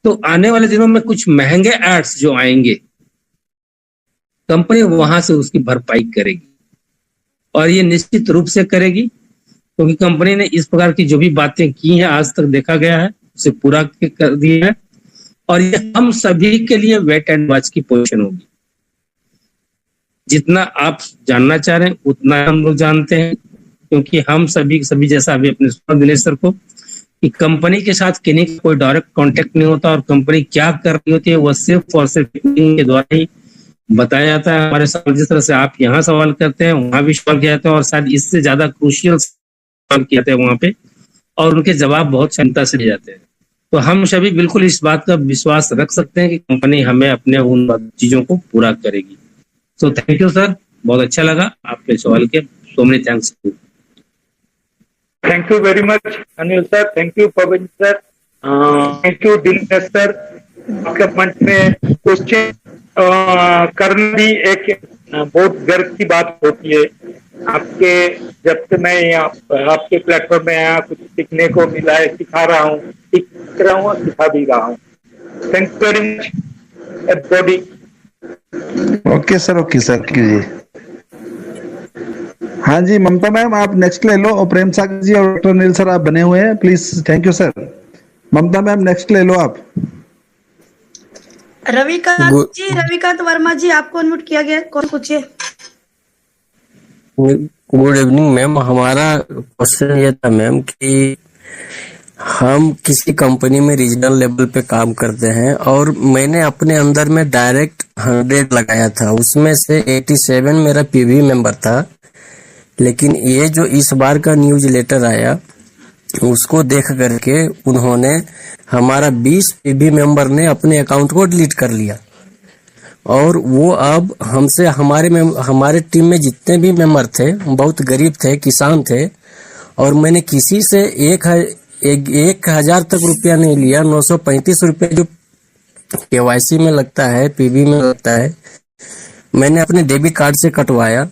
तो आने वाले दिनों में कुछ महंगे एड्स जो आएंगे, कंपनी वहां से उसकी भरपाई करेगी, और ये निश्चित रूप से करेगी, क्योंकि कंपनी ने इस प्रकार की जो भी बातें की हैं आज तक देखा गया है उसे पूरा कर दिया है। और ये हम सभी के लिए वेट एंड वॉच की पोजीशन होगी। जितना आप जानना चाह रहे हैं उतना हम लोग जानते हैं, क्योंकि हम सभी जैसा अभी अपने दिनेश सर को कि कंपनी के साथ किन्हीं का कोई डायरेक्ट कांटेक्ट नहीं होता, और कंपनी क्या कर रही होती है वो सिर्फ और सिर्फ के द्वारा ही बताया जाता है। हमारे सवाल जिस तरह से आप यहाँ सवाल करते हैं वहां भी सवाल किया जाता है, और शायद इससे ज्यादा क्रूशियल सवाल किए जाते हैं वहां पे, और उनके जवाब बहुत क्षमता से दिए जाते हैं। तो हम सभी बिल्कुल इस बात का विश्वास रख सकते हैं कि कंपनी हमें अपने उन चीजों को पूरा करेगी। सो थैंक यू सर, बहुत अच्छा लगा आपके सवाल के। So many thanks. Thank you very much Anil sir, thank you Pawan sir, thank you Dinesh sir. आपके मंच में क्वेश्चन करना भी एक बहुत गर्व की बात होती है। आपके जब से मैं आपके प्लेटफॉर्म में आया कुछ सीखने को मिला है, सिखा रहा हूँ, सीख रहा हूँ, सिखा भी रहा हूँ। Thank you very much everybody. Okay sir कीजिए। हाँ जी ममता मैम आप नेक्स्ट ले लो, और प्रेम सागर जी और डॉक्टर अनिल सर आप बने हुए हैं, please. Thank you sir. Mamta ma'am next ले लो आप। रविकांत वर्मा जी आपको अनम्यूट किया गया, कौन पूछिए। Good evening ma'am. हमारा क्वेश्चन ये था मैम कि हम किसी कंपनी में रीजनल लेवल पे काम करते हैं, और मैंने अपने अंदर में डायरेक्ट 100 लगाया था, उसमें से 87 मेरा पीवी मेंबर था। लेकिन ये जो इस बार का न्यूज लेटर आया उसको देख करके उन्होंने हमारा 20 पीवी मेंबर ने अपने अकाउंट को डिलीट कर लिया, और वो अब हमसे हमारे टीम में जितने भी मेंबर थे बहुत गरीब थे, किसान थे, और मैंने किसी से 1,000 तक रुपया नहीं लिया। 935 रुपये जो केवाईसी में लगता है, पीवी में लगता है, मैंने अपने डेबिट कार्ड से कटवाया।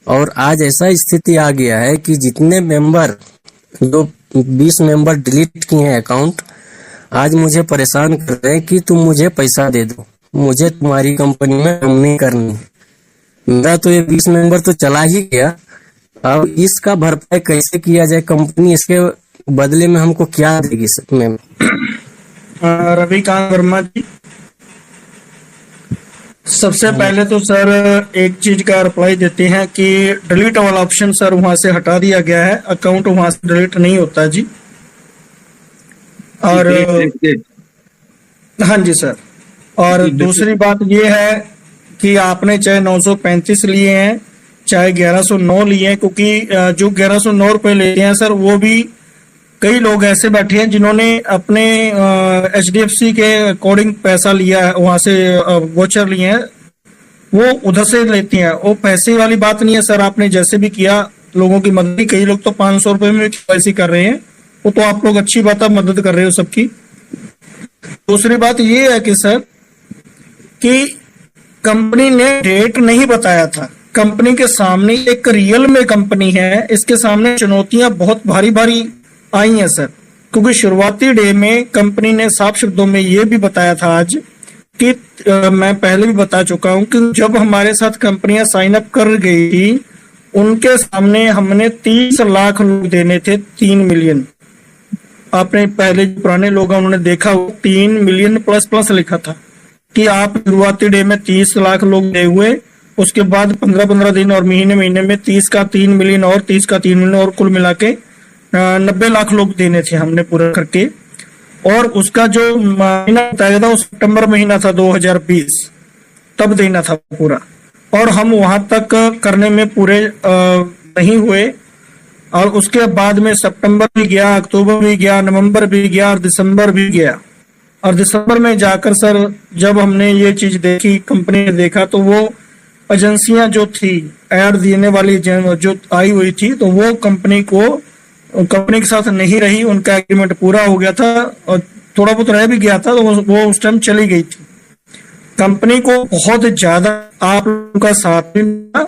और आज ऐसा स्थिति आ गया है कि जितने मेंबर, जो 20 मेंबर डिलीट किए हैं अकाउंट, आज मुझे परेशान कर रहे हैं कि तुम मुझे पैसा दे दो, मुझे तुम्हारी कंपनी में काम नहीं करनी। मेरा तो ये 20 मेंबर तो चला ही गया, अब इसका भरपाई कैसे किया जाए? कंपनी इसके बदले में हमको क्या देगी मैम? रविकांत वर्मा जी, सबसे पहले तो सर एक चीज का रिप्लाई देते हैं कि डिलीट वाला ऑप्शन सर वहां से हटा दिया गया है, अकाउंट वहां से डिलीट नहीं होता जी। और हाँ जी सर, और दूसरी बात ये है कि आपने चाहे 935 लिए हैं चाहे 1109 लिए हैं, क्योंकि जो 1109 रुपए लेते हैं सर, वो भी कई लोग ऐसे बैठे हैं जिन्होंने अपने HDFC के अकॉर्डिंग पैसा लिया है, वहां से वोचर लिए हैं, वो उधर से लेते हैं। वो पैसे वाली बात नहीं है सर, आपने जैसे भी किया लोगों की मदद, कई लोग तो 500 रुपए में पैसे कर रहे हैं, वो तो आप लोग अच्छी बात है, मदद कर रहे हो सबकी। दूसरी बात ये है कि सर कि कंपनी ने डेट नहीं बताया था। कंपनी के सामने एक रियल में कंपनी है, इसके सामने चुनौतियां बहुत भारी भारी आई हैं सर, क्योंकि शुरुआती डे में कंपनी ने साफ शब्दों में ये भी बताया था आज कि मैं पहले भी बता चुका हूं कि जब हमारे साथ कंपनियां साइन अप कर गई थी उनके सामने हमने 30 लाख लोग देने थे, 3 मिलियन। आपने पहले जो पुराने लोग उन्होंने देखा 3 मिलियन प्लस प्लस लिखा था कि आप शुरुआती डे में 30 लाख लोग दे हुए, उसके बाद 15-15 दिन और महीने में 30 का 3 मिलियन और 30 का 3 मिलियन और कुल मिला के 90 लाख लोग देने थे हमने पूरा करके। और उसका जो महीना बताया था वो सितंबर महीना था 2020, तब देना था पूरा, और हम वहां तक करने में पूरे नहीं हुए। और उसके बाद में सितंबर भी गया, अक्टूबर भी गया, नवंबर भी गया और दिसंबर भी गया। और दिसंबर में जाकर सर जब हमने ये चीज देखी, कंपनी ने देखा, तो वो एजेंसियां जो थी ऐड देने वाली जो आई हुई थी, तो वो कंपनी के साथ नहीं रही, उनका एग्रीमेंट पूरा हो गया था और थोड़ा बहुत रह भी गया था, तो वो उस टाइम चली गई थी। कंपनी को बहुत ज्यादा आप लोगों का साथ भी मिला,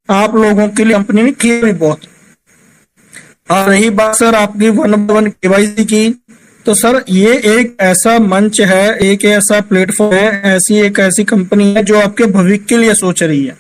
आप लोगों के लिए कंपनी ने किया भी बहुत। और रही बात सर आपकी 1/1 KYC की, तो सर ये एक ऐसा मंच है, एक ऐसा प्लेटफॉर्म है, ऐसी कंपनी है जो आपके भविष्य के लिए सोच रही है।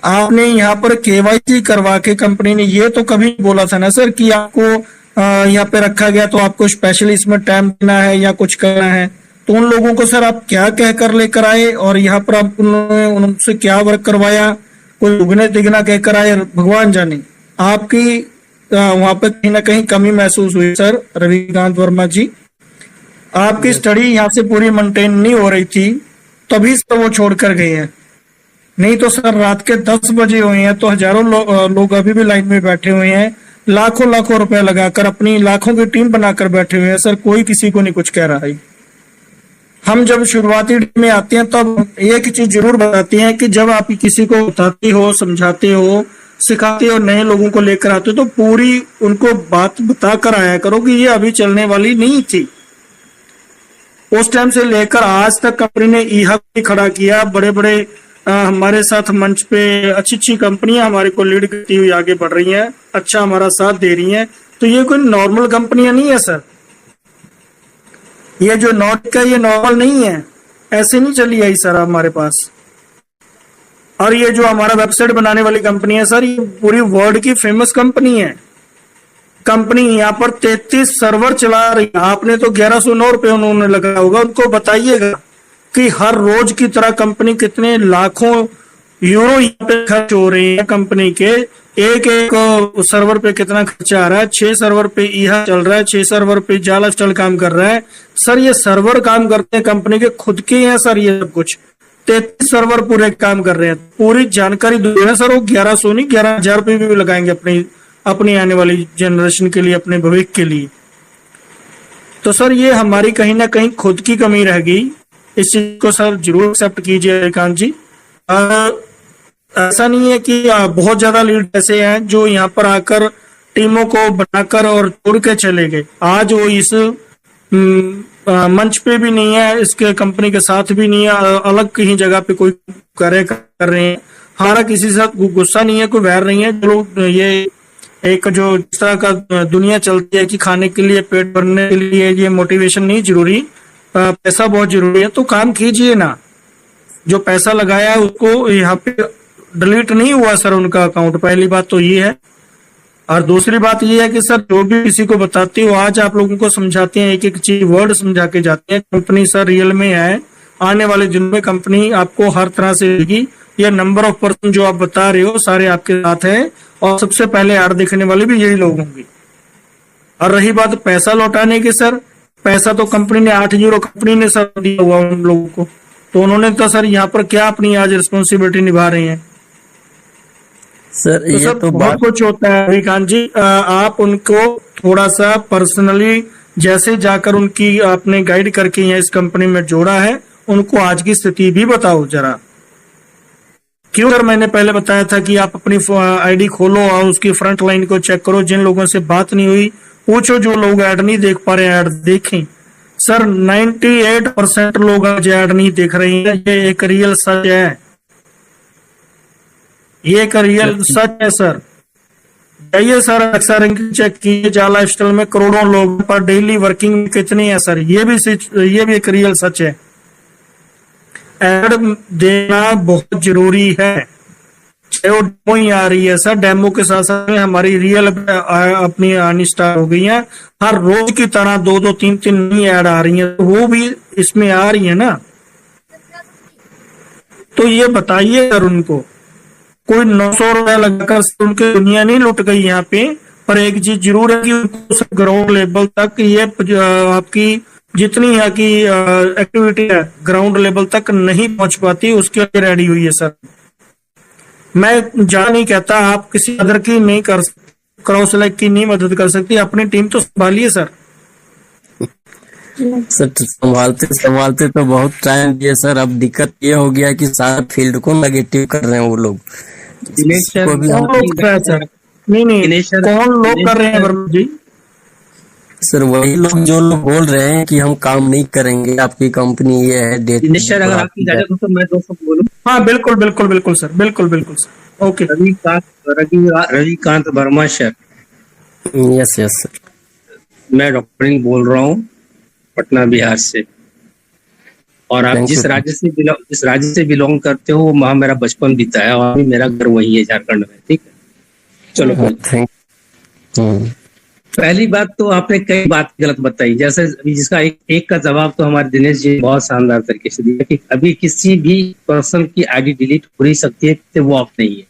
आपने यहाँ पर केवाईसी करवा के कंपनी ने ये तो कभी बोला था ना सर कि आपको यहाँ पे रखा गया तो आपको स्पेशली इसमें टाइम देना है या कुछ करना है। तो उन लोगों को सर आप क्या कहकर लेकर आए और यहाँ पर आप उनसे क्या वर्क करवाया, कोई दुगने तिगना कहकर आए, भगवान जाने। आपकी वहां पे कहीं ना कहीं कमी महसूस हुई सर रविकांत वर्मा जी। आपकी स्टडी यहाँ से पूरी मेंटेन नहीं हो रही थी, तभी सर वो छोड़कर गए हैं। नहीं तो सर रात के 10 बजे हुए हैं तो हजारों लोग अभी भी लाइन में बैठे हुए हैं, लाखों लाखों रुपए लगाकर अपनी लाखों की टीम बनाकर बैठे हुए हैं सर। कोई किसी को नहीं कुछ कह रहा है। हम जब शुरुआती टीम में आते हैं तब एक चीज जरूर बताते हैं कि जब आप किसी को बताते हो, समझाते हो, सिखाते हो, नए लोगों को लेकर आते हो तो पूरी उनको बात बताकर आया करो कि ये अभी चलने वाली नहीं थी। उस टाइम से लेकर आज तक कंपनी ने ई-हब भी खड़ा किया। बड़े बड़े हमारे साथ मंच पे अच्छी कंपनियां हमारे को लीड करती हुई आगे बढ़ रही हैं, अच्छा हमारा साथ दे रही हैं। तो ये कोई नॉर्मल कंपनियां नहीं है सर। ये जो नॉट का ये नॉर्मल नहीं है, ऐसे नहीं चली आई सर हमारे पास। और ये जो हमारा वेबसाइट बनाने वाली कंपनी है सर, ये पूरी वर्ल्ड की फेमस कंपनी है। कंपनी यहाँ पर 33 सर्वर चला रही है। आपने तो 1109 रुपए उन्होंने लगाया होगा, उनको बताइएगा कि हर रोज की तरह कंपनी कितने लाखों यूरो यहाँ पे खर्च हो रही है। कंपनी के एक सर्वर पे कितना खर्चा आ रहा है। 6 सर्वर पे यह चल रहा है, 6 सर्वर पे जाल स्टल काम कर रहा है सर। ये सर्वर काम करते हैं कंपनी के खुद के हैं सर। ये सब कुछ 33 सर्वर पूरे काम कर रहे हैं। पूरी जानकारी दे रहे हैं सर। वो 1100 नहीं 11,000 रुपये भी लगाएंगे अपनी आने वाली जनरेशन के लिए, अपने भविष्य के लिए। तो सर ये हमारी कहीं ना कहीं खुद की कमी रह गई। इस चीज को सर जरूर एक्सेप्ट कीजिए रविकांत जी। ऐसा नहीं है कि बहुत ज्यादा लीड ऐसे हैं जो यहाँ पर आकर टीमों को बनाकर और तोड़ के चले गए। आज वो इस मंच पे भी नहीं है, इसके कंपनी के साथ भी नहीं है, अलग कहीं जगह पे कोई कार्य कर रहे हैं। हमारा किसी से गुस्सा नहीं है, कोई वैर नहीं है। जो ये एक जो इस तरह का दुनिया चलती है कि खाने के लिए, पेट भरने के लिए ये मोटिवेशन नहीं जरूरी, पैसा बहुत जरूरी है। तो काम कीजिए ना। जो पैसा लगाया है उसको यहाँ पे डिलीट नहीं हुआ सर उनका अकाउंट। पहली बात तो ये है। और दूसरी बात ये है कि सर जो भी किसी को बताते हो, आज आप लोगों को समझाते हैं, एक एक चीज वर्ड समझा के जाते हैं। कंपनी सर रियल में है। आने वाले दिन में कंपनी आपको हर तरह से देगी। ये नंबर ऑफ पर्सन जो आप बता रहे हो सारे आपके साथ है, और सबसे पहले ऐड देखने वाले भी यही लोग होंगे। और रही बात पैसा लौटाने की सर, पैसा तो कंपनी ने 8-0 कंपनी ने सर दिया हुआ उन लोगों को। तो उन्होंने तो सर यहाँ पर क्या अपनी आज रिस्पॉन्सिबिलिटी निभा रहे हैं सर। तो ये सर तो बहुत कुछ होता है रविकांत जी। आप उनको थोड़ा सा पर्सनली जैसे जाकर उनकी आपने गाइड करके यहाँ इस कंपनी में जोड़ा है, उनको आज की स्थिति भी बताओ जरा। क्यों सर मैंने पहले बताया था कि आप अपनी आईडी खोलो और उसकी फ्रंट लाइन को चेक करो। जिन लोगों से बात नहीं हुई पूछो, जो लोग ऐड नहीं देख पा रहे ऐड देखें। सर 98% लोग आज ऐड नहीं देख रहे हैं। ये एक रियल सच है, ये एक रियल सच है सर। जाइए सर अक्सर रैंकिंग चेक कीजिए, जाला स्टल में करोड़ों लोग पर डेली वर्किंग में कितने हैं सर। ये भी एक रियल सच है। ऐड देना बहुत जरूरी है। चाहे वो डेमो ही आ रही है सर, डेमो के साथ साथ में हमारी रियल अपनी आनी स्टार्ट हो गई है। हर रोज की तरह 2-2, 3-3 नई ऐड आ रही है, तो वो भी इसमें आ रही है ना। तो ये बताइए सर उनको, कोई 900 रुपया लगाकर उनकी दुनिया नहीं लुट गई यहाँ पे। पर एक चीज जरूर है कि उनको ग्राउंड लेवल तक ये आपकी जितनी यहाँ की एक्टिविटी है ग्राउंड लेवल तक नहीं पहुंच पाती, उसके लिए रेडी हुई है सर। मैं जा नहीं कहता आप किसी अदर की नहीं कर, क्रॉस लाइक की नहीं मदद कर सकती, अपनी टीम तो संभालिए सर। सर संभालते संभालते तो बहुत टाइम दिए सर। अब दिक्कत ये हो गया कि सारा फील्ड को नेगेटिव कर रहे हैं वो लोग। कौन लोग कर रहे हैं सर? नहीं कौन लोग कर रहे हैं वर्मा जी? सर वही लोग जो लोग बोल रहे हैं कि हम काम नहीं करेंगे, आपकी कंपनी ये है डेट। सर अगर आपकी इजाजत हो तो मैं 2 शब्द बोलूं। हाँ बिल्कुल बिल्कुल बिल्कुल सर, बिल्कुल बिल्कुल sir. Okay Ravikant Verma sir. Yes yes sir. मैं डॉक्टर अनिल बोल रहा हूँ पटना बिहार से। और आप Thank जिस you. राज्य से बिलोंग करते हो वहाँ मेरा बचपन बीता है और अभी मेरा घर वही है झारखंड में। ठीक है, चलो कोई। थैंक पहली बात तो आपने कई बात गलत बताई, जैसे अभी जिसका एक का जवाब तो हमारे दिनेश जी ने बहुत शानदार तरीके से दिया कि अभी किसी भी पर्सन की आईडी डिलीट हो ही सकती है, वो ऑफ नहीं है।